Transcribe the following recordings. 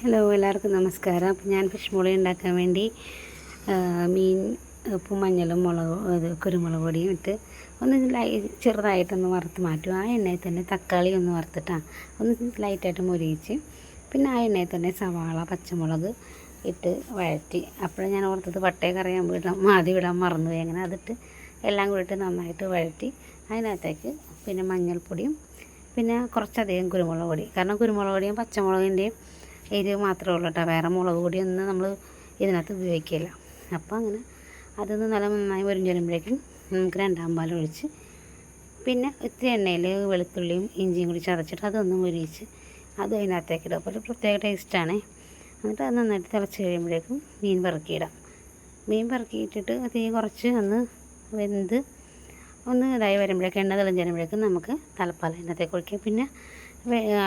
Hello, എല്ലാവർക്കും നമസ്കാരം. അപ്പം ഞാൻ ഫിഷ് മോളി ഉണ്ടാക്കാൻ വേണ്ടി മീൻ ഉപ്പും മഞ്ഞളും കുരുമുളക് പൊടിയും ഇട്ട് ഒന്ന് ചെറുതായിട്ടൊന്ന് വറുത്ത് മാറ്റും. ആ എണ്ണയിൽ തന്നെ തക്കാളി ഒന്ന് വറുത്തിട്ടാണ് ഒന്ന് ലൈറ്റായിട്ട് മുരിയിച്ച്, പിന്നെ ആ എണ്ണയിൽ തന്നെ സവാള പച്ചമുളക് ഇട്ട് വഴറ്റി. അപ്പോഴും ഞാൻ ഓർത്തത് പട്ടയൊക്കെ ആദ്യം ഇടാൻ മറന്നുപോയി. അങ്ങനെ അതിട്ട് എല്ലാം കൂടിയിട്ട് നന്നായിട്ട് വഴറ്റി അതിനകത്തേക്ക് പിന്നെ മഞ്ഞൾപ്പൊടിയും പിന്നെ കുറച്ചധികം കുരുമുളക് പൊടി, കാരണം കുരുമുളക് പൊടിയും പച്ചമുളകിൻ്റെയും എരിവ് മാത്രമേ ഉള്ളൂ കേട്ടോ. വേറെ മുളക് പൊടിയൊന്നും നമ്മൾ ഇതിനകത്ത് ഉപയോഗിക്കില്ല. അപ്പോൾ അങ്ങനെ അതൊന്ന് നന്നായി മുരിഞ്ഞ് വരുമ്പോഴേക്കും നമുക്ക് രണ്ടാം പാൽ ഒഴിച്ച്, പിന്നെ ഇത്തിരി എണ്ണയിൽ വെളുത്തുള്ളിയും ഇഞ്ചിയും കൂടി ചതച്ചിട്ട് അതൊന്ന് മുരിയിച്ച് അതും അതിനകത്തേക്ക് ഇടും. അപ്പോൾ ഒരു പ്രത്യേക ടേസ്റ്റാണ്. എന്നിട്ട് അത് നന്നായിട്ട് തിളച്ച് കഴിയുമ്പോഴേക്കും മീൻ പെറുക്കിയിടാം. മീൻ പെറുക്കിയിട്ടിട്ട് തീ കുറച്ച് ഒന്ന് വെന്ത് ഒന്ന് ഇതായി വരുമ്പോഴേക്കും എണ്ണ തെളിഞ്ഞ് വരുമ്പോഴേക്കും നമുക്ക് തലപ്പാൽ അതിനകത്തേക്ക് ഒഴിക്കാം. പിന്നെ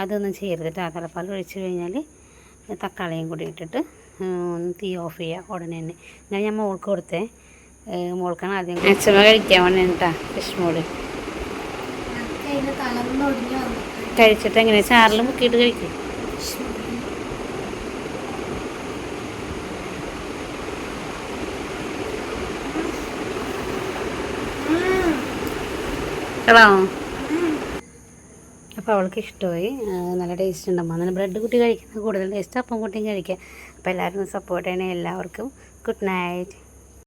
അതൊന്നും ചെയ്യരുത്. ആ തലപ്പാൽ ഒഴിച്ച് കഴിഞ്ഞാൽ തക്കാളിയും കൂടി ഇട്ടിട്ട് തീ ഓഫ് ചെയ്യുക ഉടനെ തന്നെ. ഞാൻ മോൾക്ക് കൊടുത്തേ. മോൾക്കാണ് ആദ്യം അച്ഛമ്മ കഴിക്കാൻ വേണ്ടിട്ടാ ഫിഷ് മോള് കഴിച്ചിട്ട് എങ്ങനെ ചാറിൽ മുക്കിയിട്ട് കഴിക്കും. അപ്പോൾ അവൾക്ക് ഇഷ്ടമായി. നല്ല ടേസ്റ്റ് ഉണ്ടാകുമ്പോൾ അങ്ങനെ ബ്രെഡ് കൂട്ടി കഴിക്കുന്നത് കൂടുതൽ ടേസ്റ്റ്. അപ്പം കൂട്ടിയും കഴിക്കുക. അപ്പോൾ എല്ലാവരും സപ്പോർട്ട് ചെയ്യണേ. എല്ലാവർക്കും ഗുഡ് നൈറ്റ്.